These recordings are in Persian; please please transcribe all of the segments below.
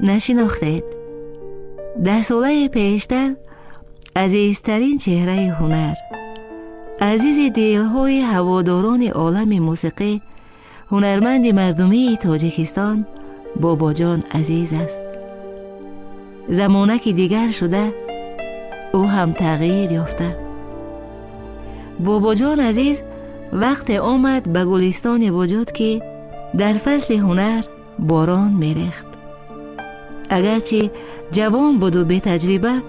نشناختید؟ 10 ساله پیشتر عزیزترین چهره هنر، عزیز دلهای هواداران عالم موسیقی، هنرمند مردمی تاجیکستان باباجان عزیز است. زمانه که دیگر شده، او هم تغییر یافته. باباجان عزیز وقت آمد به گلستان وجود که در فصل هنر باران می‌ریخت. اگرچه جوان بود و بی تجربه،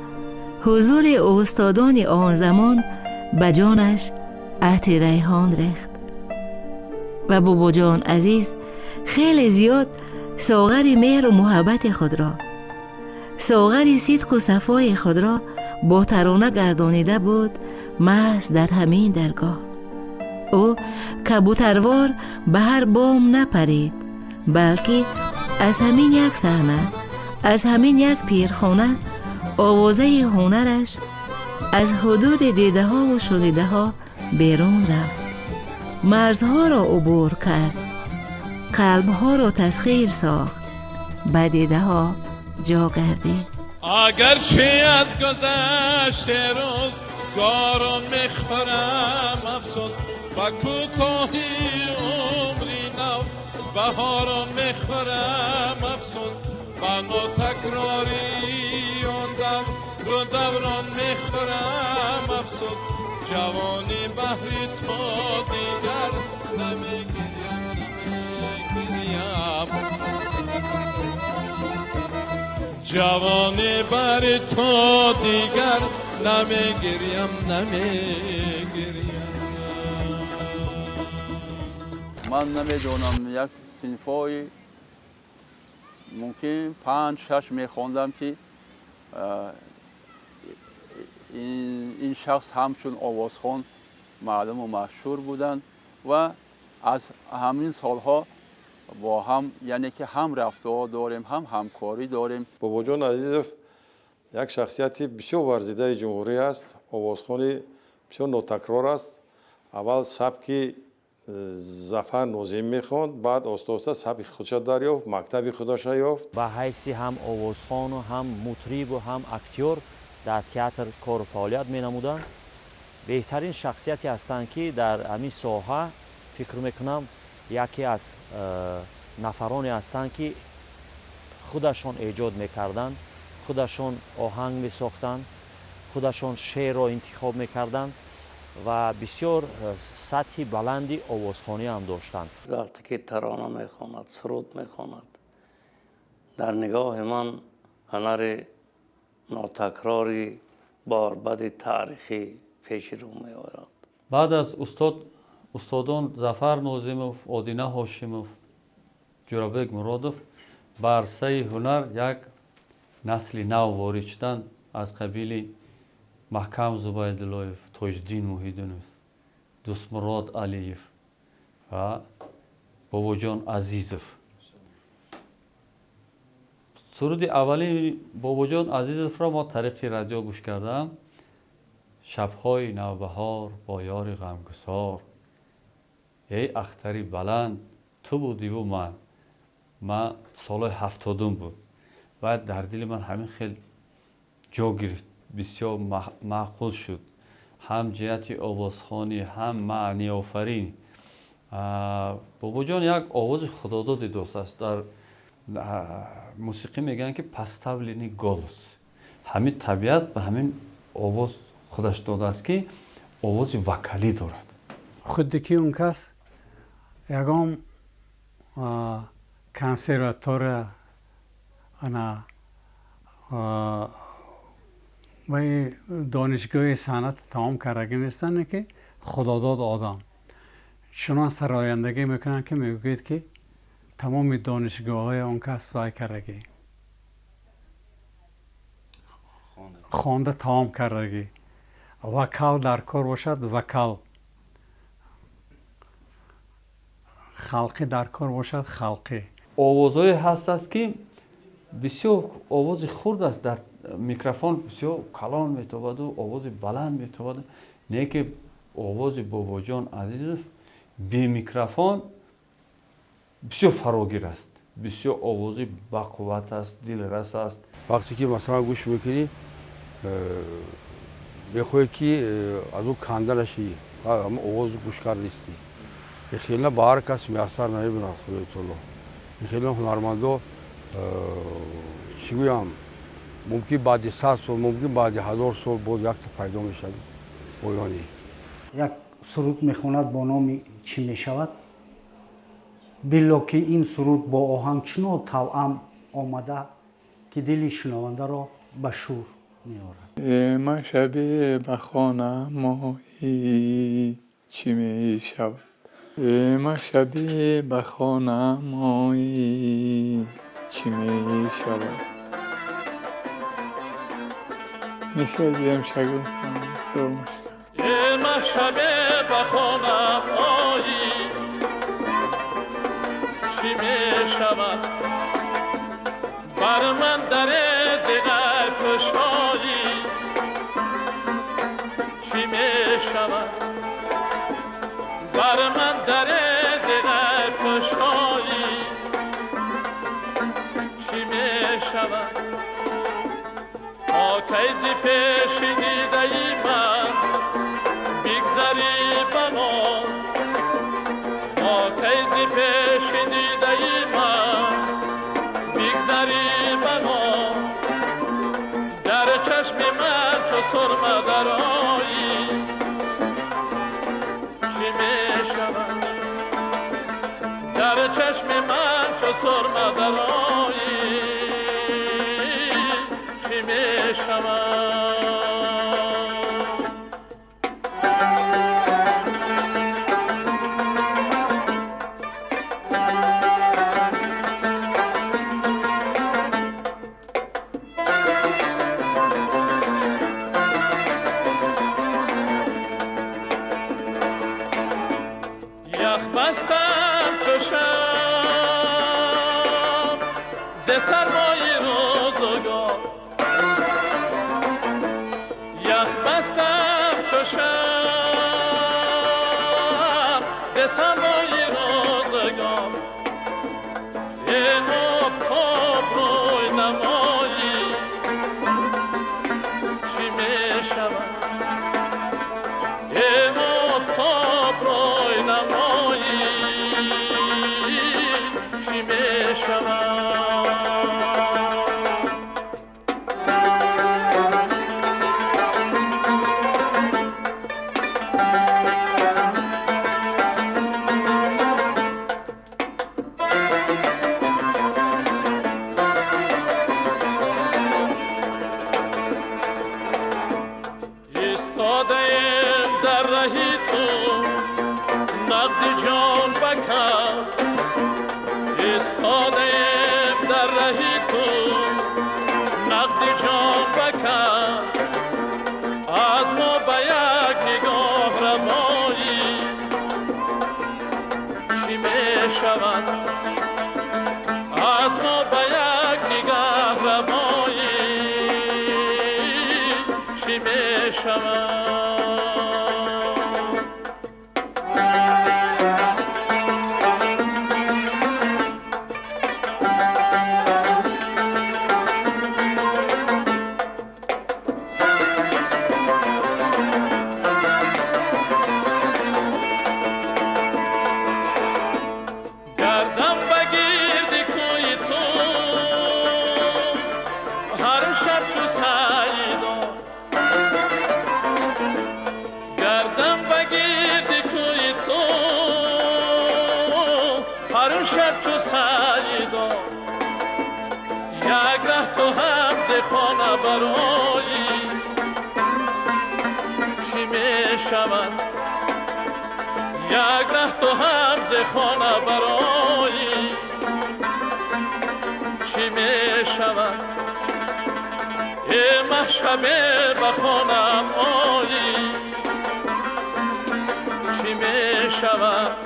حضور استادان آن زمان به جانش عطر ریحان ریخت و باباجان عزیز خیلی زیاد ساغر مهر و محبت خود را، ساغر صدق و صفای خود را با ترانه گردانیده بود محض در همین درگاه. او کبوتروار به هر بام نپرید، بلکه از همین یک صحنه، از همین یک پیرخانه آوازه هنرش از حدود دیده ها و شنیده ها بیرون رفت، مرزها را عبور کرد، قلب ها را تسخیر ساخت، به دیده ها جا گردید. اگر چه از گذشت روزگاران میخورم افسوس و کوتاهی عمری نو، بهاران میخورم افسوس و ناتکراری آن دور و دوران میخورم افسوس، جوانی بحری تو دیگر نمیگیرم جوانی بر تو دیگر نمیگیریم من نمیدونم یک صنفای ممکن 5-6 میخوندم که این شخص همچون آوازخوان معلوم و مشهور بودند و از همین سالها با هم، یعنی که هم رفتار داریم هم همکاری داریم. باباجان عزیزов یک شخصیت بسیار ورزیده جمهوری است، آوازخوانی بسیار نوتکرار است. اول سبک ظفر نوزیم میخواند، بعد آستاسته سبک خودش دریافت، مکتب خودش یافت. به حیث هم آوازخوان و هم مطرب و هم اکتور در تئاتر کار و فعالیت مینمودند. بهترین شخصیتی هستند که در همین ساحه فکر میکنم یکی از نفرانی هستند که خودشان ایجاد میکردند، خودشان آهنگ میساختند، خودشان شعر را انتخاب میکردند و بسیار سطح بلندی آوازخوانی هم داشتند. وقتی که ترانه میخواند، سرود میخواند، در نگاه من هنر ناتکراری باربد تاریخی پیش رو میآورد. بعد از استادان ظفر نوزیمов، آدینه هاشمov، جورابک مرادov به عرصه هنر یک نسل نو وارد شدند از قبیل محکم زبیداللهیف، تاجدین موحیدینov، دوستمراد علییف و باباجان عزیزов. سرود اولی باباجان عزیزов را ما طریق رادیو گوش کردم. شبهای نوبهار با یار غمگسار، ای اختری بلند تو بودی و من سال 70 بود و در دل من همین خیلی جا گرفت، بسیار معقول شد، هم جهت آوازخوانی هم معنی آفرین. باباجان یک آواز خداداد دوست است. در موسیقی میگن که پستاولینی голос، همین طبیعت به همین آواز خودش داده است که آواز وکالی دارد. خودی که اون کس یکم کنسرواتور انا و دانشگاه صنعت تمام کرده نیستن که خداداد آدم چنان سرایندگی میکنن که میگوید که تمام دانشگاه های اون کس وای کرده خوانده تمام کرده. وکال در کار باشد، وکال خلقی در کار باشد، خلقی. آوازهای هست است که بسیار آواز خرد است، در میکروفون بسیار کلان میتابد و آواز بلند میتابد. نه که آواز باباجان عزیزов بی میکروفون بسیار فراگیر است. بسیار آوازی با قوت است، دلرس است. وقتی که مثلا گوش میکنی میخوای که از اون کنده نشی، اما آواز گوش کار نیستی. خیلی با هر کس میاثر نمیبینه خدای تعالی. خیلی هنرمندا چی گویم ممکن بعد 100 سال ممکن بعد 1000 سال باز یک تا پیدا میشد پایانی. یک سرود میخواند با نام چی میشود؟ بلا که این سرود با آهنگ چنان توأم آمده که دل شنونده را به شور میآورد. ما شبیه به خانه مایی چی میشود؟ ما شبیه به خانه مایی چی میشود؟ میشه دیم شگل فراموش ای ما شبیه به خانه مایی چی میشود؟ بر من در زیغر کشایی چی میشود؟ بر من در زیغر کشایی چی میشود؟ آکیزی پیش دیده ای من بگذری بناز، آکیزی پیش دیده ای من بگذری بناز، در چشم من چو سرمه درآیی چی میشود؟ در چشم من چو سرمه درآیی چی میشود؟ بستم چشم ز سرمای روزگار، یخ بستم چشم ز سرمای روزگار، این آفتاب روی نمایی چی میشود؟ این آفتاب روی نمایی چی میشود؟ ایستادیم در رهی تو نقد جان بکن، ایستادیم در رهی تو نقد جان بکن، از ما به یک نگاه رمایی چی میشود؟ از ما به یک نگاه رمایی چی میشود؟ گردم بگیردی کوی تو هر شب چو سعیدا، گردم بگیردی کوی تو هر شب چو سعیدا، یک ره تو هم ز خانه برآیی چی میشود؟ یک ره تو هم ز خانه برآیی چی میشود؟ ای مه شبه به خانم آیی چی میشود؟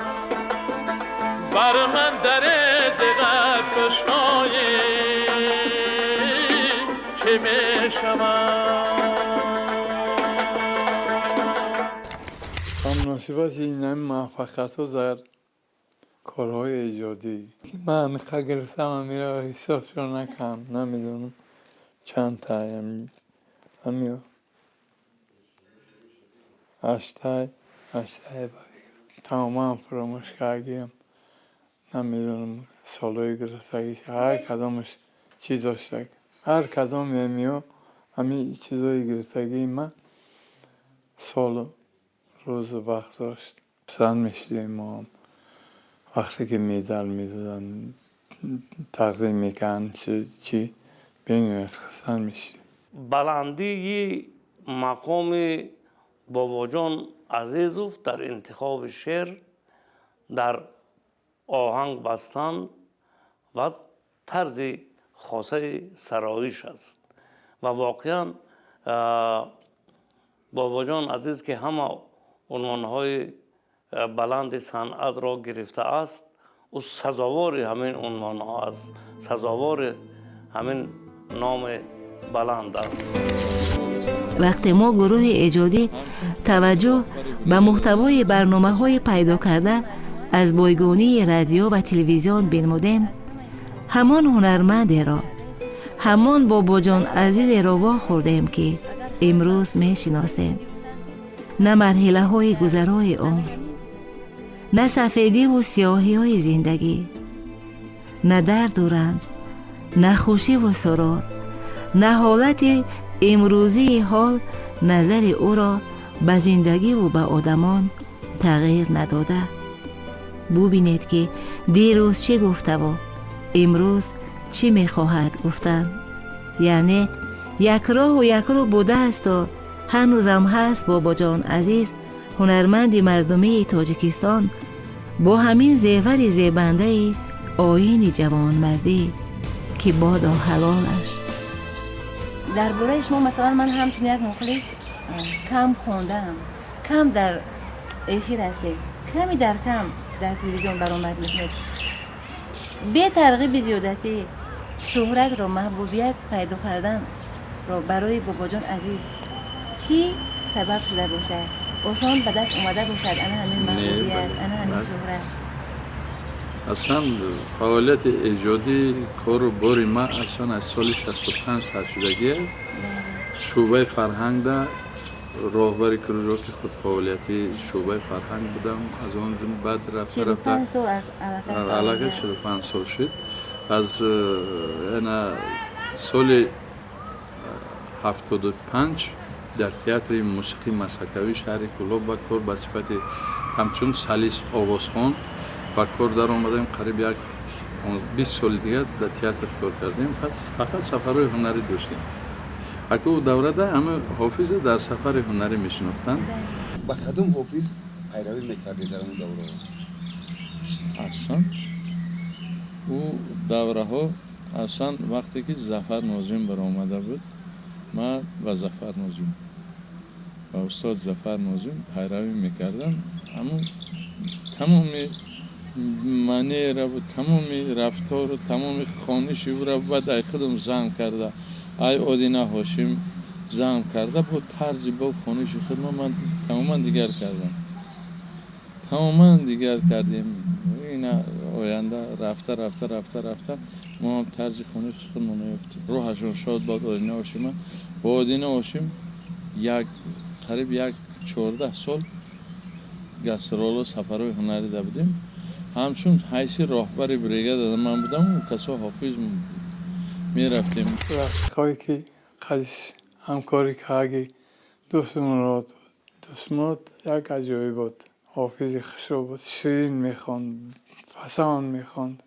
بر من در زیغر کشایی چی میشود؟ هم مناسبت این موفقیت ها در کارهای ایجادی من همیشه گرفتم همیشه حسابشو نکنم نمیدونم چند تای همیشه 8 تای تماما فراموش کردیم نمیدونم سالهای گرفتگیش هر کدامش چیز داشته هر کدام میمیو همین چیزای گرفتگی من سال روز وقت داشت سن میشدیم ما وقتی که میدل میدادن تقدیم میکن چی بینید سن میشدیم بلندی مقام بابا جان عزیزوف در انتخاب شعر در آهنگ بستن و طرز خاصه سرایش است و واقعا بابا جان عزیز که همه عنوانهای بلند صنعت را گرفته است او سزاوار همین عنوان ها است سزاوار همین نام بلند است. وقتی ما گروه ایجادی توجه به محتوای برنامه‌های پیدا کرده از بایگانی رادیو و تلویزیون بنمودیم، همان هنرمند را، همان بابا جان عزیز را واخوردیم که امروز میشناسیم. نه مرحله های گذرای عمر، نه سفیدی و سیاهی های زندگی، نه درد و رنج، نه خوشی و سرور، نه حالت امروزی حال نظر او را به زندگی و به آدمان تغییر نداده. ببینید که دیروز چی گفته و امروز چی میخواهد گفتن. یعنی یک راه و یک رو بوده است و هنوزم هست. بابا جان عزیز هنرمند مردمی تاجیکستان با همین زیور زیبنده آیین جوانمردی که بادا حلالش. در برای شما مثلا من همچون یک مخلص کم خوندم، کم در اشیر هستیم، کمی در کم در تلویزیون برآمد میشنید. به ترغیب زیادتی شهرت را محبوبیت پیدا کردن را برای بابا جان عزیز چی سبب شده باشد؟ آسان به دست اومده باشد انا همین محبوبیت، انا همین شهرت؟ اصلا فعالیت ایجادی کار و باری ما اصلا از سال 65 سر شدگیه. شعبه فرهنگ ده راهبری کروژو که خود فعالیتی شعبه فرهنگ بودم. از اون بعد رفته 45 سال علاقه 45 سال شد. از سال 75 در تئاتر موسیقی مسکوی شهر کلوب با کار به صفت همچون سالیست آوازخوان با کار در آمدیم. قریب یک 20 سال دیگه در تئاتر کار کردیم. پس فقط سفرهای هنری داشتیم. اکو دوره ده همه حافظ در سفر هنری میشناختن. با کدوم حافظ پیروی میکردی در اون دوره؟ اصلا او دوره ها اصلا وقتی که ظفر ناظم برآمده بود ما و ظفر ناظم و استاد ظفر ناظم پیروی میکردم. اما تمام معنی را و تمام رفتار و تمام خوانش او را بعد خودم زم کرده. ای آدینه هاشم زم کرده با طرز با خوانش خود من تماما دیگر کردم. تماما دیگر کردیم. این آینده رفته ما هم طرز خوانش خود نیافتیم. روحشون شاد باد آدینه هاشم. با آدینه هاشم قریب 14 سال گسترال و سفرهای هنری ده بودیم. همچون حیث راهبر بریگاد من بودم و کسا حافظ می رفتیم. رفیقایی که قدیش همکاری که اگه دوست مراد بود. دوست مراد یک عجایب بود. حافظ خسرو بود. شیرین میخواند. فسان میخواند.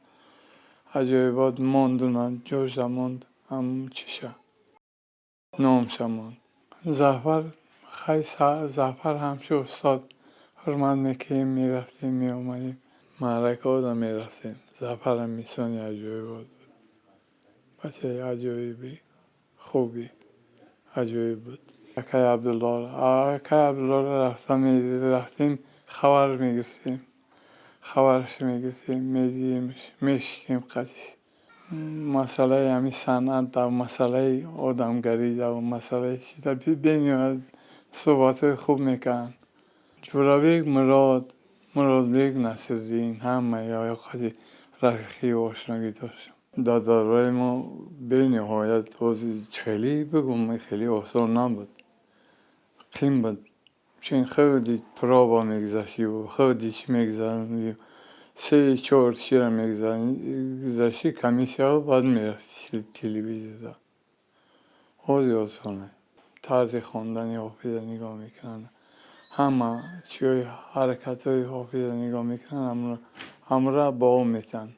عجایبات ماندونن. جوش ماند. هم چیشه. نامش ماند. ظفر همشه استاد حرمت میکنیم میرفتیم میامدیم. معرکه آدم میرفتیم. ظفر هم میسانی عجایب بود. بچه عجایبی خوبی عجایب بود. اکای عبدالله رفتیم خبر میگرفتیم. خبرش میگرفتیم میدیمش میشتیم قدیش. مسئله همی صنعت و مسئله آدمگری و مسئله چیزا بینید صحبت خوب میکن. جورابی مراد مرادبек Насирдин, همه یا خیلی رفیقی و آشنایی داشتم. در دوره ما به نهایت خیلی بگم خیلی آسان نبود. قیم بود. چون خیلی پروبا میگذشتی و خیلی چی میگذشتی. 3-4 شیر میگذشتی کمیشه و بعد میرفتی تلویزیون. خیلی آسانه. طرز خواندن حافظ نگاه میکنن. همه چیای حرکت های حافظ نگاه میکنن همراه با اون میتن.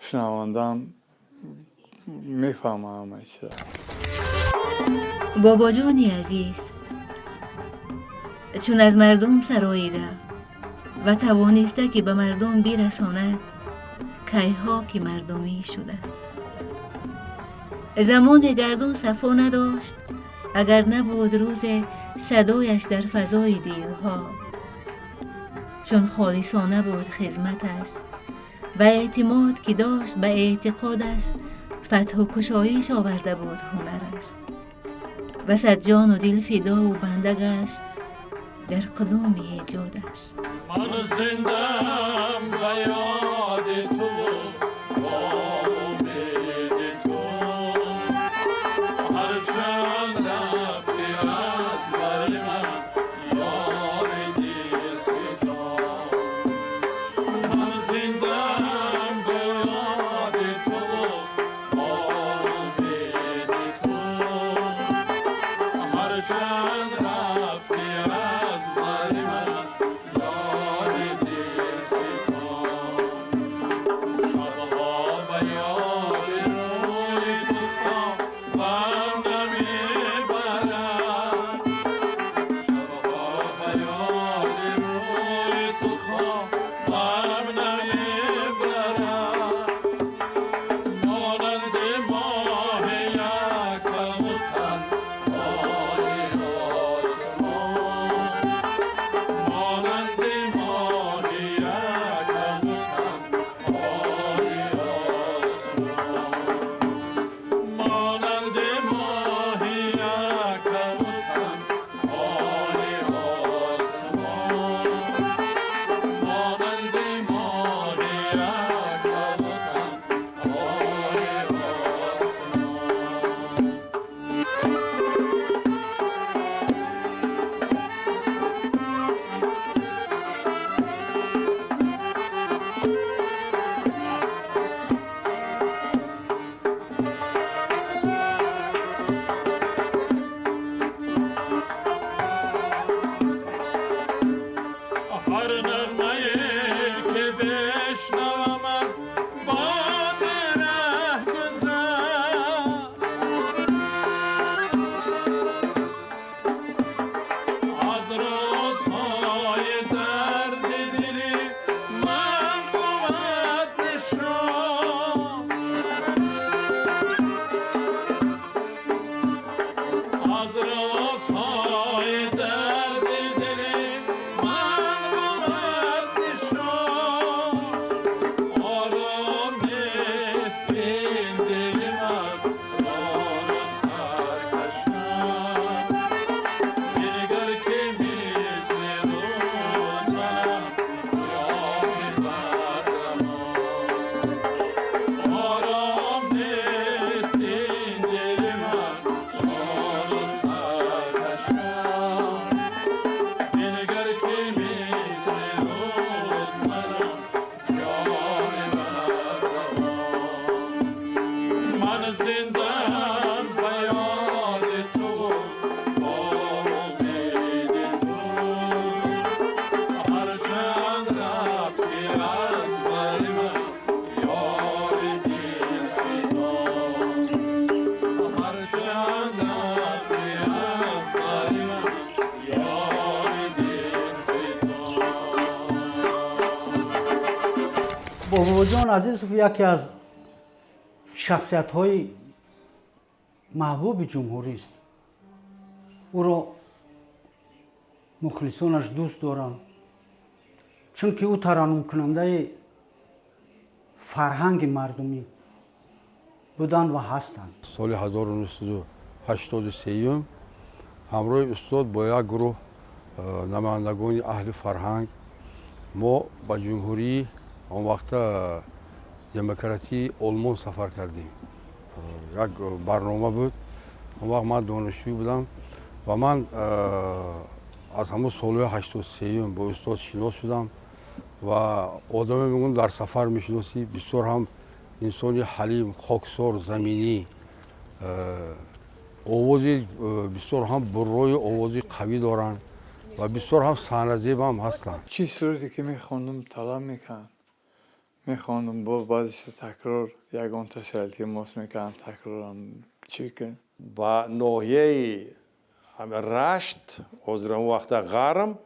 شنواندم میفهمه همه چیز. بابا جانی عزیز چون از مردم سراییده و توانسته که به مردم برساند کیها که مردمی شده. زمان گردون صفا نداشت اگر نبود روز صدایش در فضای دیرها، چون خالصانه بود خدمتش و اعتماد که داشت به اعتقادش فتح و کشایش آورده بود هنرش و صد جان و دل فدا و بنده گشت در قدوم ایجادش. من زندم به یاد تو با امید تو هرچند رفتی از بر من یار دل ستان. من زندم به یاد تو با امید تو هرچند رفتی از بر من یار دل ستان. شبها به یاد روی تو خوابم نمیبرد. شبها به یاد روی تو خوابم نمیبرد. مانند ماه یکم و تنهای آسمان. مانند ماه یکم و تنهای آسمان. مانند ماه یکم و تنهای آسمان. مانند ماه یکم و تنهای آسمان. هر نغمه‌ای که بشنوم از باد رهگذر، از رازهای درد دلی من بود نشان. از رازهای درد دلی من بود نشان. آرام نیست این دل من راه و سرکشان. بنگر که مثل رود منم جای بردمان. آرام نیست این دل من راه و سرکشان. بنگر که مثل رود منم جای بردمان. من زندم به یاد تو با امید تو هرچند رفتی از بر من یار دل ستان. هرچند رفتی از بر من یار دل ستان. بابا جان عزیز یکی از شخصیت های محبوب جمهوری است. او را مخلصانش دوست دارند چون که او ترانم کننده فرهنگ مردمی بودند و هستند. سال 1983 همراه استاد با یک گروه نمایندگان اهل فرهنگ ما با جمهوری اون وقت دموکراتی آلمان سفر کردیم. یک برنامه بود. اون وقت من دانشجو بودم و من از همون سال 83 با استاد شناس شدم و آدم میگن در سفر میشناسی بسیار هم انسانی حلیم، خاکسار، زمینی، آوازی بسیار هم برای آوازی قوی دارن و بسیار هم صحنه‌زیب هم هستن. چی صورتی که میخوندم طلب میکنم میخوندم با بعضش تکرار یگان تا التماس میکنم تکرارم چی کن با ناحیه رشت از اون وقت غرم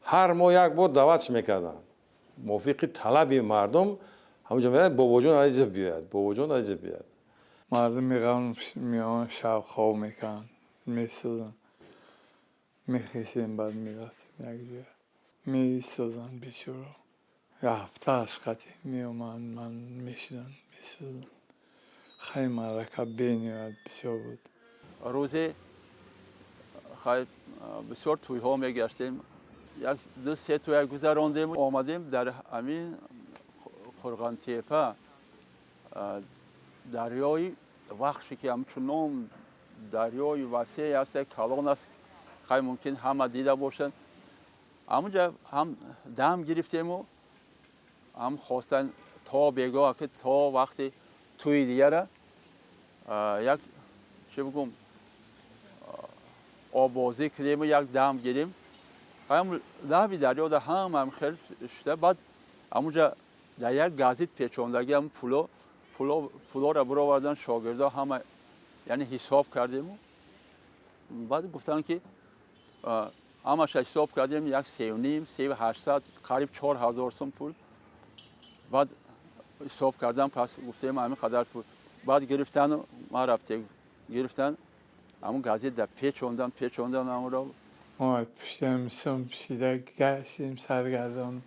هر ماه یک بار دعوتش میکردن موافق طلب مردم همونجا میگن بابا جان عزیز بیاد، بابا جان عزیز بیاد. مردم میگن میان شب خواب میکنن میسودن میخیسیم بعد میرفتیم یک جای میسودن بیچورا یه هفته از خطی میومن من میشدن میسودن خیلی مرکب بینیاد بسیار بود. روزی خیلی بسیار توی ها میگشتیم یک دو سه توی گذراندیم آمدیم در همین خرغان تیپه دریای وحشی که همچنان دریای وسیع است کلان است خیلی ممکن همه دیده باشند همونجا هم دم گرفتیم و هم خواستن تا بگاه که تا وقتی توی دیگه را یک چه بگم آبازی کردیم و یک دم گیریم هم لبی دریا در هم خیلی شده بعد همونجا در یک گازیت پیچاندگی هم پولا را برآوردن شاگردا همه یعنی حساب کردیم و بعد گفتن که همش حساب کردیم یک 3,500 قریب 4,000 سوم پول بعد حساب کردم پس گفتیم همین قدر پول بعد گرفتن و ما رفتیم گرفتن همون گازیت در پیچاندن همون را ما پشتیم سم پشیده گشتیم سرگردان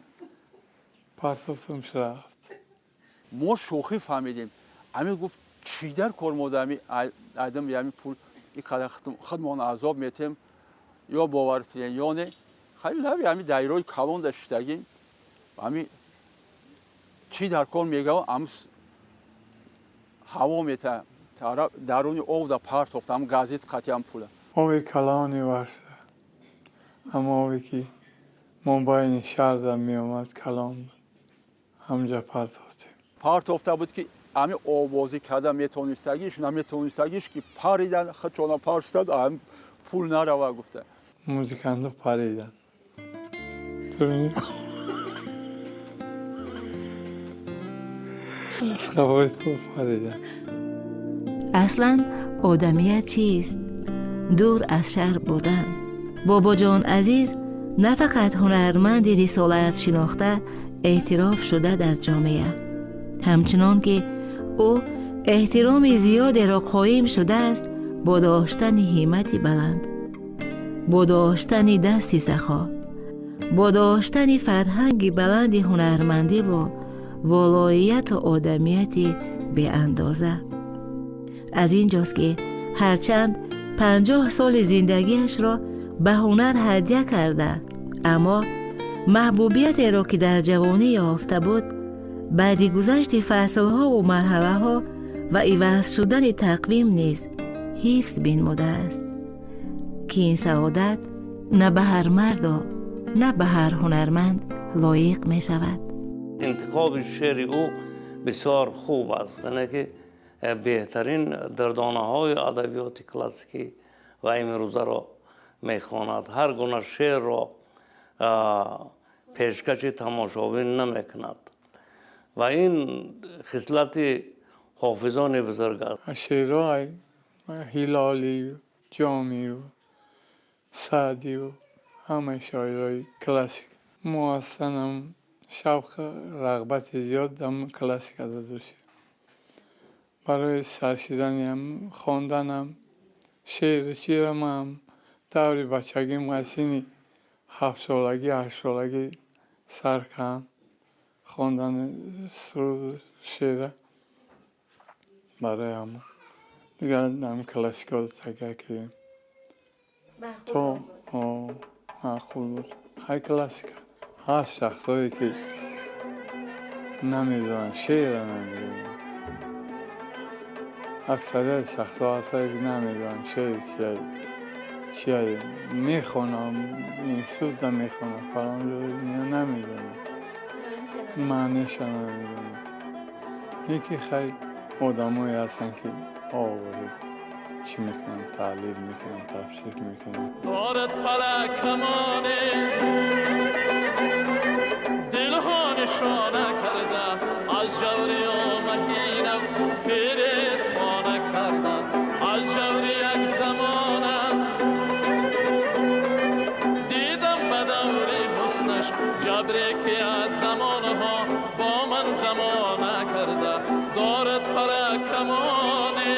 پرتفتم رفت ما شوخی فهمیدیم همین گفت چی در کار مادمی آدم یعنی پول این قدر خودمان عذاب میتیم یا باور کنین یا نه خیلی لبی همین دایره کلان داشتگیم همین چی در کار میگه هم هوا میته درونی آب در پرتفت هم گازیت قطعی هم پوله آبی کلانی ورشده اما آبی که منبعین شهر در میامد کلان بود همجا پرتفته بود که همین آوازی کردن میتونستگیش نمیتونستگیش که پریدن خودشون پرستد هم پول نروا گفته موزیکاندا پریدن از خوابای پول پریدن اصلا آدمیت چیست؟ دور از شهر بودن. بابا جان عزیز نه فقط هنرمند رسالت شناخته اعتراف شده در جامعه، همچنان که او احترام زیادی را قائم شده است با داشتن همت بلند، با داشتن دستی سخا، با داشتن فرهنگ بلند هنرمندی و ولایت و آدمیت به اندازه. از اینجاست که هرچند 50 سال زندگیش را به هنر هدیه کرده، اما محبوبیت را که در جوانی یافته بود بعد گذشت فصلها و مرحله ها و عوض شدن تقویم نیز حفظ بنموده است که این سعادت نه به هر مرد و نه به هر هنرمند لایق می شود. انتخاب شعر او بسیار خوب است، یعنی که بهترین دردانه های ادبیات کلاسیکی و امروزه را میخواند. هر گونه شعر را پیشکش تماشابین نمیکند و این خصلت حافظان بزرگ است. شعرهای هلالی، جامی و سعدی و همه شاعرهای کلاسیک ما اصلا شوق رغبت زیاد در کلاسیک از داشتیم. برای سرشیدن هم خواندن هم شعر هم دوری بچگی مسینی 7 سالگی 8 سالگی سر کردم خواندن سرود شعر برای هم دیگر هم کلاسیک ها تکیه کردیم تو معقول بود خیلی کلاسیک هست شخصایی که نمیدونن شعر را نمیدونن. اکثریت شخصا هستایی که نمیدونن شعر چیه میخونم این سود نمیخونم فرام نمیدونم معنیش نمیدونم. یکی خیلی آدمایی هستن که آوری چی میکنن تعلیل میکنن تفسیر میکنن. دارد فلک کمانه دلها نشانه کردن از جوری و مهینم پیرست خانه کردن از جوری یک زمانه دیدم به دوری حسنش جبری که از زمانها با من زمانه کرده دارد فلک کمانه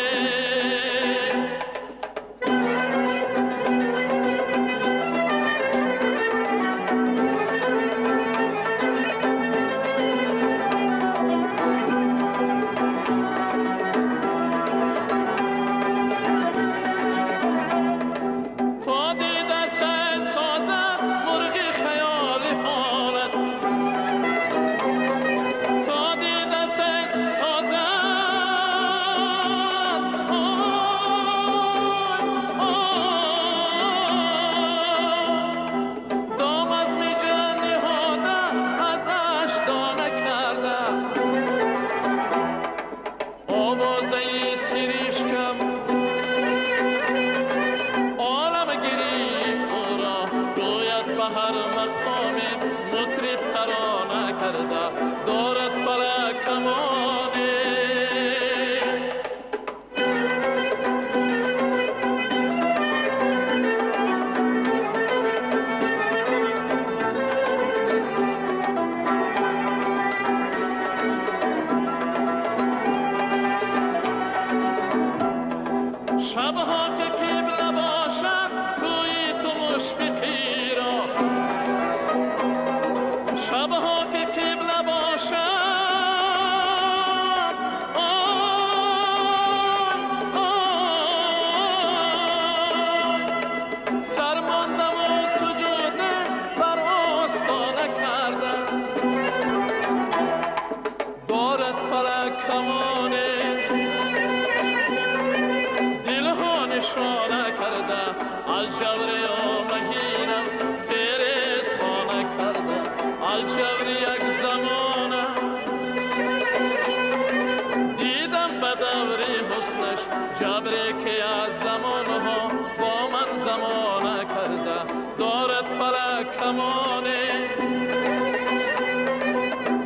جبری که از زمانها با من زمانه کرده دارد فلک کمانه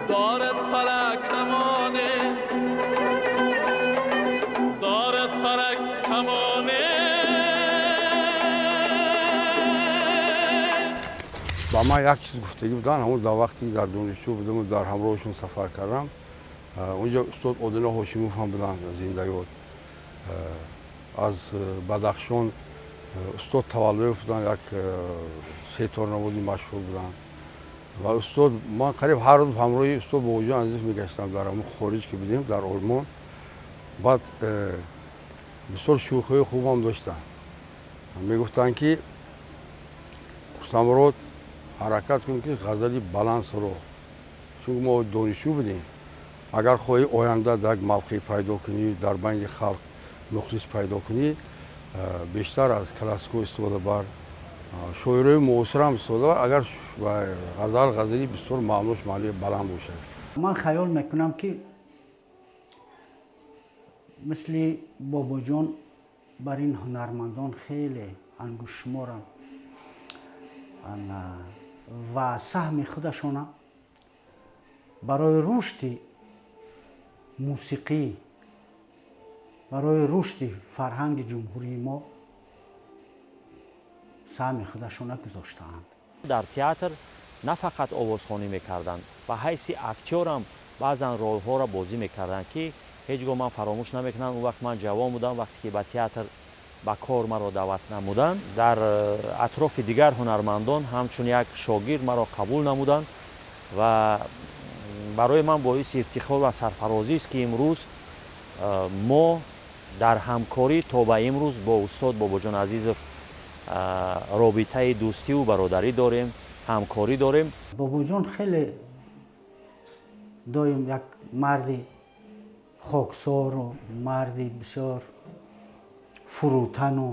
دارد فلک کمانه دارد فلک کمانه. با ما یک چیز گفتگی بودن همون در وقتی در دانشجو بودم و در همراهشون سفر کردم اونجا استاد عادل هاشمیوف هم بودن زنده بود از بدخشان استاد تولویف بودن یک سیتار نوازی مشهور بودن و استاد ما قریب هر روز همراه استاد با وجود عزیز میگشتم در همون خارج که بودیم در آلمان. بعد بسیار شوخی خوب هم داشتن میگفتن که استمرات حرکت کنیم که غزلی بالانس رو چون ما دانشجو بودیم اگر خواهی آینده در یک موقع پیدا کنی در بین خلق مخلص پیدا کنی بیشتر از کلاسیکو استفاده بر شاعرای معاصر هم استفاده بر اگر غزلی بسیار معنوش معنی بلند باشه. من خیال میکنم که مثل بابا جان بر این هنرمندان خیلی انگوش شمارن و سهم خودشان برای رشد موسیقی برای رشد فرهنگ جمهوری ما سهم خودشان گذاشتند. در تئاتر نه فقط آوازخوانی میکردند و حیث اکتور هم بعضا رول‌ها را بازی میکردند که هیچگاه من فراموش نمیکنم. اون وقت من جوان بودم وقتی که به تئاتر به کار مرا دعوت نمودند در اطراف دیگر هنرمندان همچون یک شاگرد مرا قبول نمودند و برای من باعث افتخار و سرفرازی است که امروز ما در همکاری تا به امروز با استاد بابا جان عزیزов رابطه دوستی و برادری داریم ҳамкорӣ дорем. бобоҷон хеле доим як марди хоксору марди бисёр фурӯтану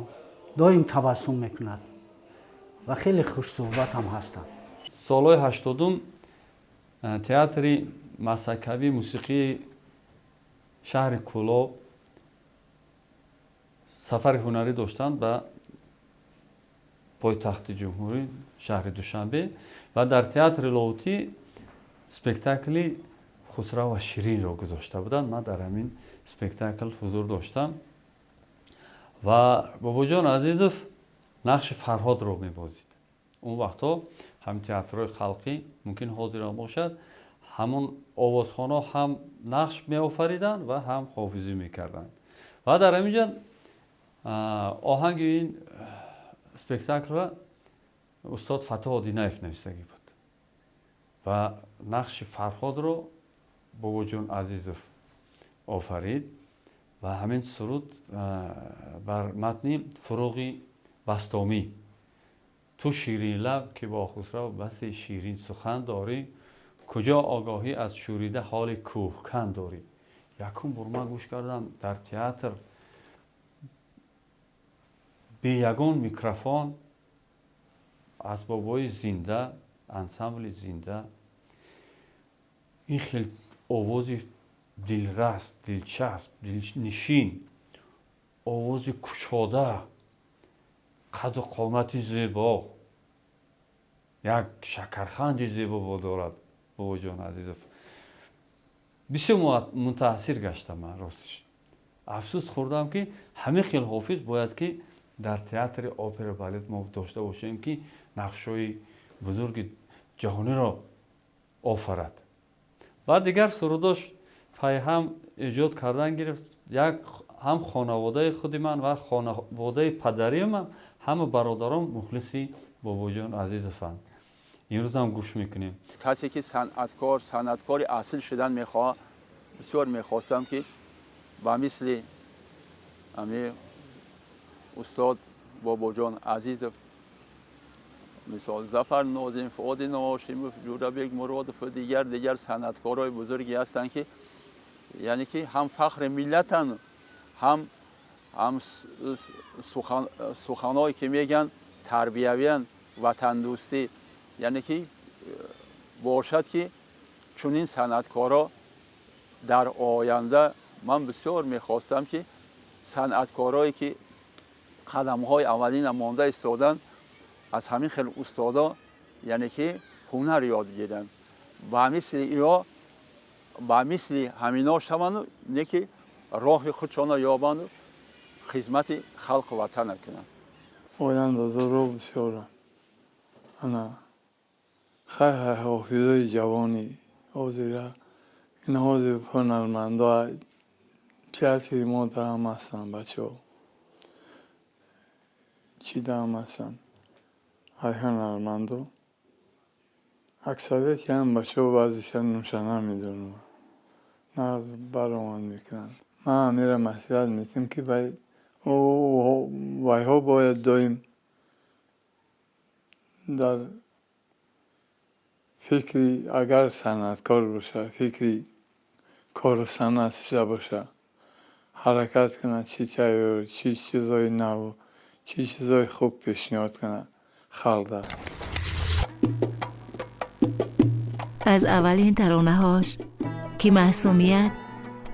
доим табассум мекунад ва хеле хушсӯҳбат ҳам ҳастанд. солҳои 80 театри масакавӣ мусиқии шаҳри Кӯлоб сафари ҳунарӣ доштанд ба пойтахти ҷумҳурӣ шаҳри Душанбе ва дар театри Ловутӣ спектакли Хусрав ва Ширинро гузошта буданд. Ман дар ҳамин спектакл ҳузур доштам ва Бобоҷон Азизов нақши Фарҳодро мебозид. Он вақтҳо ҳам театрҳои халқӣ мумкин ҳозир бошад, ҳамон овозхонҳо ҳам нақш меофариданд ва ҳам ҳофизӣ мекарданд. Ва дар ҳамин ҷо оҳанги ин спектаклро устод Фатоҳ Одинаев навистагӣ буд ва нақши Фарҳодро Бобоҷон Азизов офарид ва ҳамин суруд бар матни Фуруғи Бастомӣ ту ширин лаб ки бо Хусрав баси ширин сухан дорӣ, куҷо огоҳӣ аз шӯрида ҳоли кӯҳкан дорӣ. Якум бор ман гӯш кардам дар театр бе ягон микрофон, асбобҳои зинда, ансамбли зинда, ин хел овози дилрас, дилчасп, дилнишин, овози кушода, қадду қомати зебо, як шакарханди зебо дорад Бобоҷон Азизов. Бисёр мутаассир гаштам ман ростиш. Афсӯс хӯрдам ки ҳамин хел ҳофиз бояд ки дар театри опера балет мо дошта бошем ки нақшҳои бузурги ҷаҳониро офарад. Баъд дигар сурудош пайҳам эҷод кардан гирифт. Як ҳам хонаводаи худи ман ва хонаводаи падарим ҳама бародарон мухлиси Бобоҷон Азизованд. имрӯз ҳам гӯш мекунем. касе ки санъаткори асл шудан мехоҳад, бисёр мехостам ки ба мисли ами устод Бобоҷон Азизов, мисол Зафар Нозим, Фуоди Ҳошимов, Ҷурабек Муродов ва дигар санъаткорҳои бузурге ҳастанд ки яъне ки ҳам фахри миллатанд, ҳам суханҳое ки мегӯянд тарбиявиянд, ватандӯстӣ. яъне ки бошад ки чунин санъаткорҳо дар оянда ман бисёр мехостам ки санъаткорҳое ки қадамҳои аввалина монда истоданд аз ҳамин хел устодо яъне ки ҳунар ёд гиранд, ба мисли ҳамино шаванду не ки роҳи худшонро ёбанду хизмати халқу ватана кунанд. ояндадоро бисёранд. ана хай ҳофизои ҷавони ҳозира ин ҳозир ҳунармандо театри мо даам ҳастанд, бачаҳо чӣ даам ҳастанд ҳай ҳунармандо аксарияти ҳам бачаҳо баъзеша нӯшана медоранд, на баромад мекунанд. ман ҳамира маслиҳат мекунам ки вайҳо бояд доим дар фикри агар санъаткор боша, фикри кору санъатиша боша, ҳаракат кунад, чӣ тайёр, чӣ чизои нав, чӣ чизои хуб пешниҳод кунад халда. از اولین ترانه‌هاش که معصومیت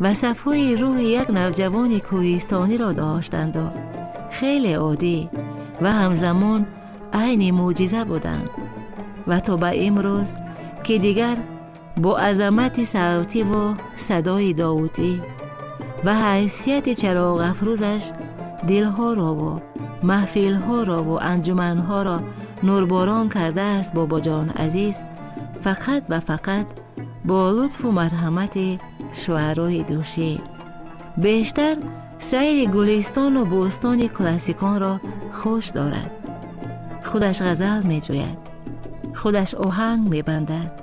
و صفای روح یک نوجوان کوهستانی را داشتند و خیلی عادی و همزمان عین معجزه بودند و تا به امروز که دیگر با عظمت صوتی و صدای داوودی و حیثیت چراغ افروزش دلها را و محفلها را و انجمنها را نورباران کرده است. باباجان عزیز فقط و فقط با لطف و مرحمت شعرای دوشین بیشتر سیر گلستان و بوستان کلاسیکان را خوش دارد. خودش غزل می جوید، خودش آهنگ می بندد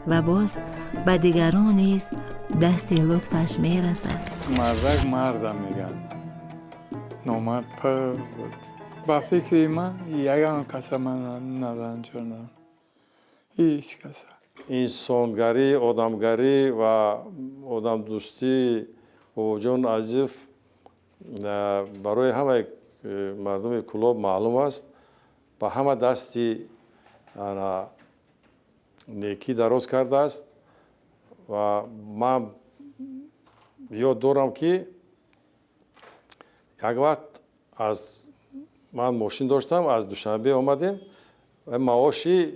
و باز به دیگران نیز دست لطفش می رسد. مردک مردم میگن، نامرد پر بود. با فکری من یگان کس من نرنجاندم. هیچ کس. انسانگری، آدمگری و آدم دوستی باباجان عزیز برای همه مردم کلاب معلوم است. با همه دستی نیکی دراز کرده است و من یاد دارم که یک وقت از من ماشین داشتم، از دوشنبه آمدیم و معاشی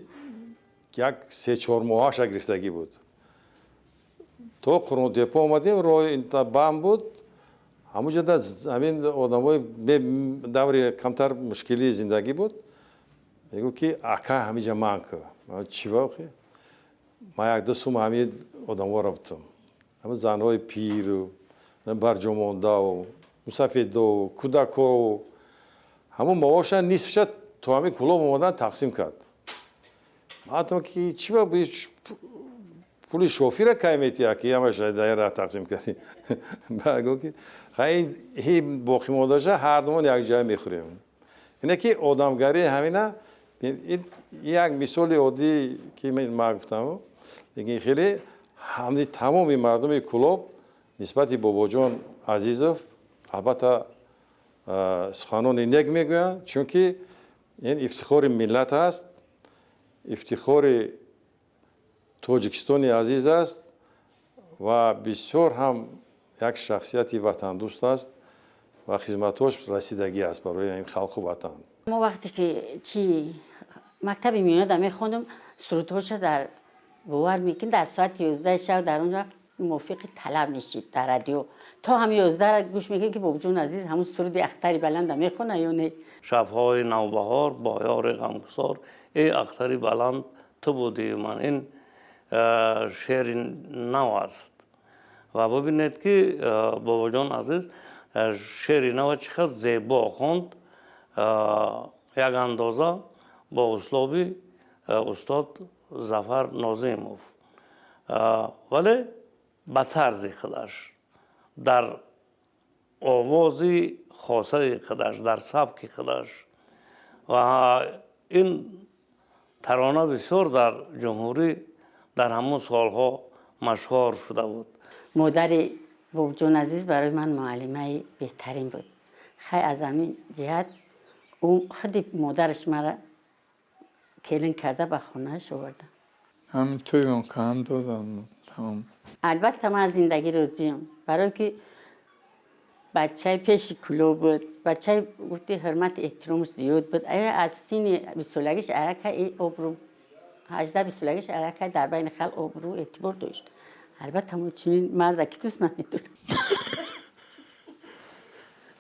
یک 3-4 ماهش گرفتگی بود. تو قرون دپو آمدیم روی این بام بود. همونجا در همین آدمای دوری کمتر مشکلی زندگی بود. میگو که اکا همینجا من که چی باقی؟ ما 1-2 سوم همین آدم‌ها را بودم. همون زنهای پیر و برجامانده و مسافید و کودک و همون مواشن نصفش تو همین کلاب اومدن تقسیم کرد. ما که چی باقی پولی شوفی را کمیتی که همش دایر را تقسیم کردی. بگو که خیلی هی باقی مونده هر دومون یک جای میخوریم. اینه که آدمگری همینه. این یک مثال عادی که من گفتم دیگه خیلی همین تمام مردم کلاب نسبت باباجان عزیزов البته سخنان نیک میگویند چون که این افتخار ملت است، افتخار تاجیکستان عزیز است و بسیار هم یک شخصیت وطن دوست است و خدمتاش رسیدگی است برای این خلق و وطن. ما وقتی که چی مکتب میوندم میخوندم سرودهاش در باور میکن در ساعت 11 شب در اونجا موافق طلب نشید در رادیو تا هم 11 گوش میکنیم که باباجان عزیز همون سرود اختری بلند میخونه یا نه. شبهای نوبهار با یار غمگسار ای اختری بلند تو بودی من. این شعر نو است و ببینید که باباجان عزیز شعر نو چقدر زیبا خوند. یک اندازه با اسلوبی استاد ظفر نازیموف ولی به طرز خودش در آوازی خاصه خودش در سبک خودش و این ترانه بسیار در جمهوری در همون سالها مشهور شده بود. مادر باباجان عزیز برای من معلمه بهترین بود. خیلی از همین جهت اون خودی مادرش مرا کلین کرده به خونهش آوردن. همین توی مکان دادم تمام. البته من زندگی روزیم برای که بچه پیش کلو بود. بچه گفتی حرمت احترامش زیاد بود. از سین 20 سالگیش عرکه ابرو 18-20 سالگیش عرکه در بین خلق ابرو اعتبار داشت. البته همون چنین مرد که دوست نمیدونم.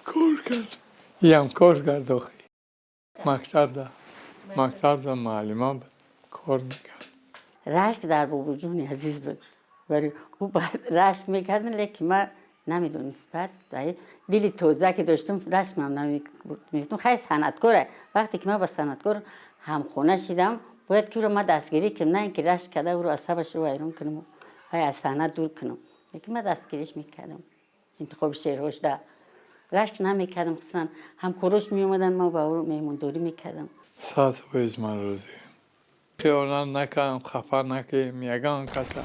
کار کرد. هم کار کرد آخی. مکتب در معلمه بود. کار میکرد. رشک در باباجان عزیز بود. ولی او رشک میکردن لیکن من نمیدونست. بعد دلی توزه که داشتم رشک من نمیدونستم. خیلی صنعتکاره. وقتی که من با صنعتکار همخونه شدم باید که رو ما دستگیری کنم نه اینکه رشک کرده او رو عصبش رو ویران کنم و از صنعت دور کنم. لیکن من دستگیریش میکردم. انتخاب شعرهاش ده رشک نمیکردم. خصوصا همکاراش میومدن ما با او میمونداری میکردم. ساعت باید من روزی خیانت نکنم خفه نکنم یگان کسا.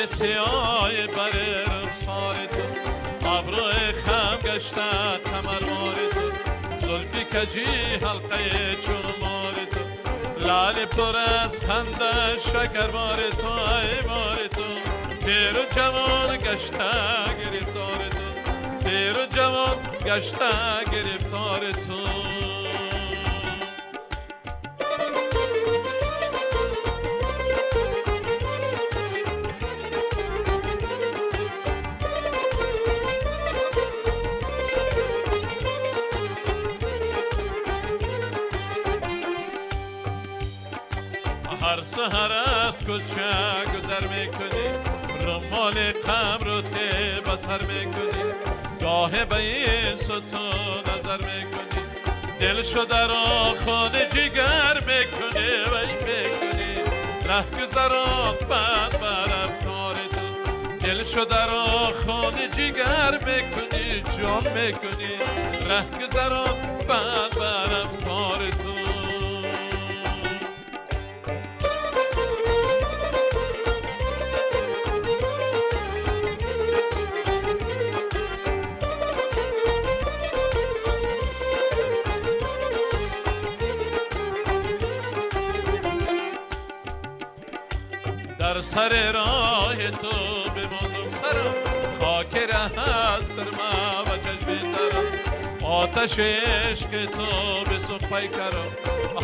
سیاه بر رخسار تو ابروی خم گشته کمر مار تو زلفی کجی حلقه چون مار تو لال پر از خنده شکر مار تو ای مار تو پیر و جوان گشته گرفتار تو پیر و جوان گشته گرفتار تو. هر سحر است کوچه گذر میکنی، رمال قبر رو ته بسر میکنی، گاه به این ستون نظر میکنی، دل شده را خانه جگر میکنی وی میکنی، ره گذران بند بر افکار تو، دل شده را خانه جگر میکنی جان میکنی، ره گذران بند بر افکار تو. در سر راه تو بماندم سرم، خاک ره سرما و چشم درم، آتش عشق تو به سخ پیکرم،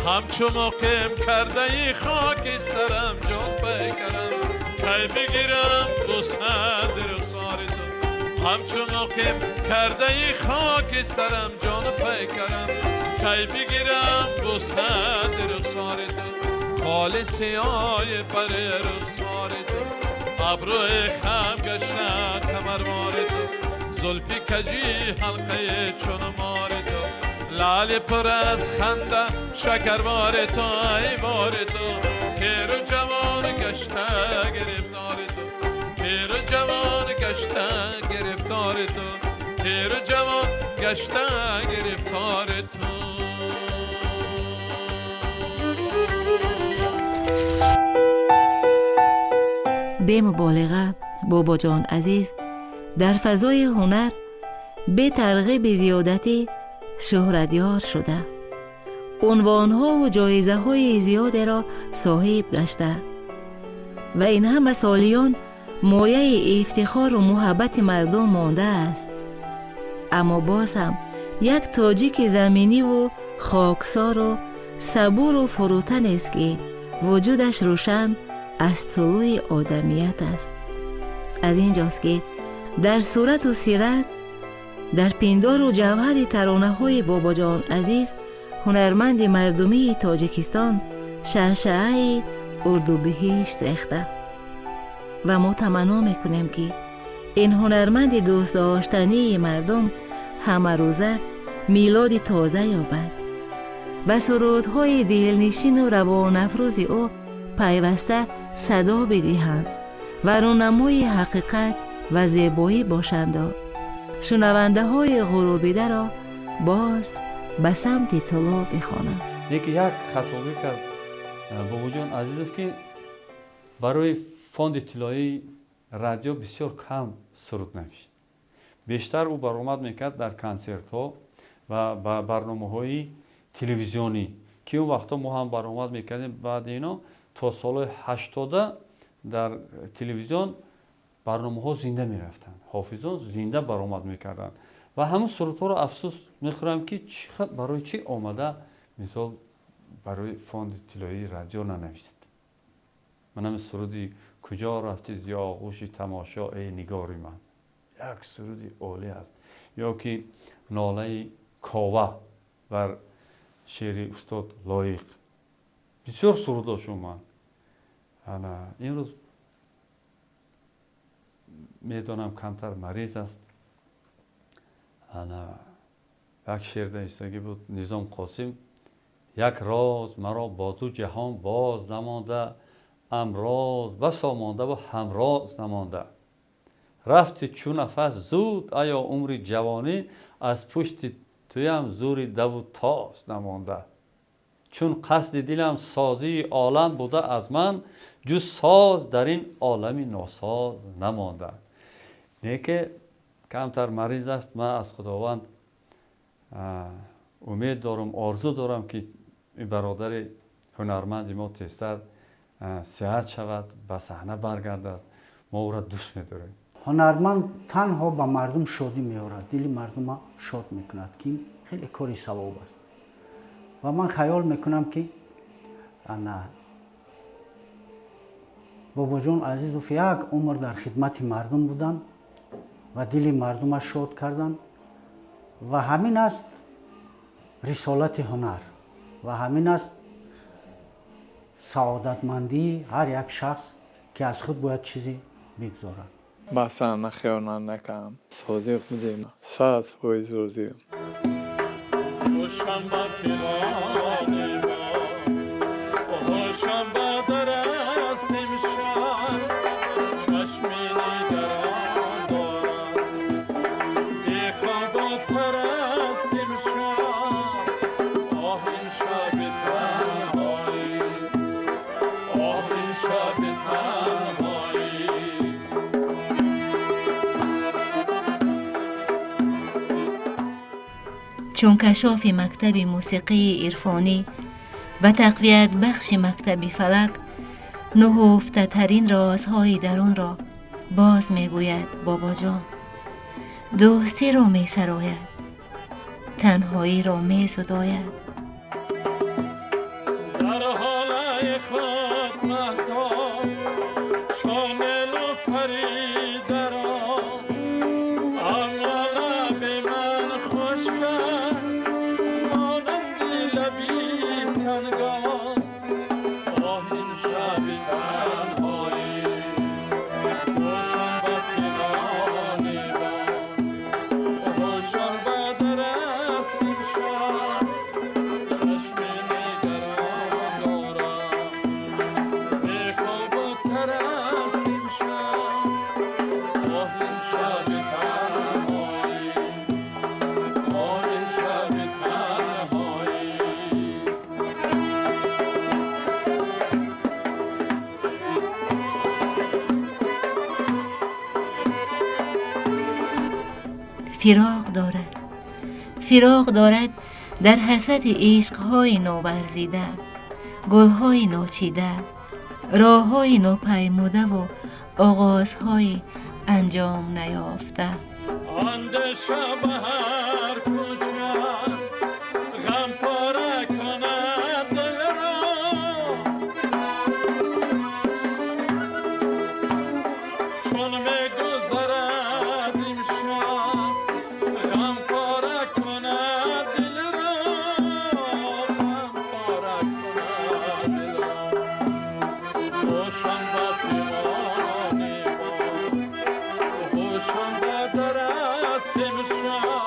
همچو مقیم کرده ای خاک سرم جان پیکرم، کی بگیرم بوسه ز رخسار تو، همچو مقیم کرده ای خاک سرم جان پیکرم، کی بگیرم بوسه ز رخسار تو، خال سیاه پر رخسار تو، ابرو خم گشته کمربار تو، زلفی کجی حلقه چون مار تو، لال پر از خنده شکربار تو، ای بار تو، پیر و جوان گشته گرفتار تو، پیر و جوان گشته گرفتار تو، پیر و جوان گشته گرفتار تو. به مبالغه بابا جان عزیز در فضای هنر به ترغیب زیادتی شهرتیار شده، عنوانها و جایزه های زیاد را صاحب گشته و این همه سالیان مایه افتخار و محبت مردم مانده است. اما باز هم یک تاجیک زمینی و خاکسار و صبور و فروتن است که وجودش روشن از طلوع آدمیت است. از اینجاست که در صورت و سیرت، در پیندار و جوهر ترانه های بابا جان عزیز، هنرمند مردمی تاجیکستان شعشعه اردو بهشت ریخته و ما تمنا میکنیم که این هنرمند دوست داشتنی مردم همه روزه میلاد تازه یابد و سرودهای دلنشین و روان افروز او پیوسته صدا بدهند و رونمای حقیقت و زیبایی باشند. شنونده های غروبیده را باز به سمت طلوع بخوانند. یک خطابی کرد بابا جان عزیزов که برای فонд طلایی رادیو بسیار کم سرود نوشت. بیشتر او برآمد میکرد در کنسرت ها و برنامه های تلویزیونی که اون وقتا ما هم برآمد میکردیم. بعد اینا تا سال 80 در تلویزیون برنامه ها زنده میرفتن، حافظان زنده برآمد میکردن و همون سرودها رو افسوس میخورم که برای چی آمده مثال برای فонд طلایی رادیو ننویست. من هم سرودی کجا رفتی یا آغوش تماشا ای نگاری من، یک سرودی عالی است. یا که ناله کاوه بر شعر استاد لایق، بسیار سروداشون من این روز میدانم کمتر مریض است. یک شعر نوشتگی بود نظام قاسم: یک راز مرا با دو جهان باز نمانده، امراض بسا مانده و همراز نمانده، رفتی چون نفس زود آیا عمر جوانی، از پشت تویم زوری دو و تاز نمانده، چون قصد دلم سازی عالم بوده از من، جز ساز در این عالمی ناساز نمانده. نه که کمتر مریض است. من از خداوند امید دارم، آرزو دارم که این برادر هنرمند ما تیزتر صحت شود، به صحنه برگردد. ما او را دوست می‌داریم. هنرمند تنها به مردم شادی میآورد، دل مردم را شاد میکند که این خیلی کاری ثواب است. و من خیال میکنم که بابا جان عزیزوف یک عمر در خدمت مردم بودن و دل مردم را شاد کردن و همین است رسالت هنر و همین است سعادتمندی هر یک شخص که از خود باید چیزی بگذارد. بسا نخیانت نکنم، صادق بودیم، 100% روزیم. خوشم به فیران ما، خوشم به درست امشب، چشمی نگران دارم، بی خواب و پرست امشب، آه این شب تنهایی، آه این شب تنهایی. چون کشاف مکتب موسیقی عرفانی و تقویت بخش مکتب فلک نهفته ترین رازهای درون را باز میگوید بابا جان. دوستی را می سراید، تنهایی را می زداید. در حال خود مهتاب شامل و فرید را، اما لب من خشک است مانندی لبی سنگان. آه این شب تنهایی، خوشم به فیران ما، خوشم به درست امشب، چشمی نگران دارم، بی خواب و پرست امشب، آه این شب تنهایی، آه این شب تنهایی. فراق دارد در حسرت عشقهای نوورزیده، گلهای ناچیده، راههای ناپیموده و آغازهای انجام نیافته. اندیشه به هر کوچه غم پاره کند دل را، چون میگذرد امشب غم پاره کند دل را، غم پاره کند دل را. خوشم به فیران ما، خوشم به درست امشب،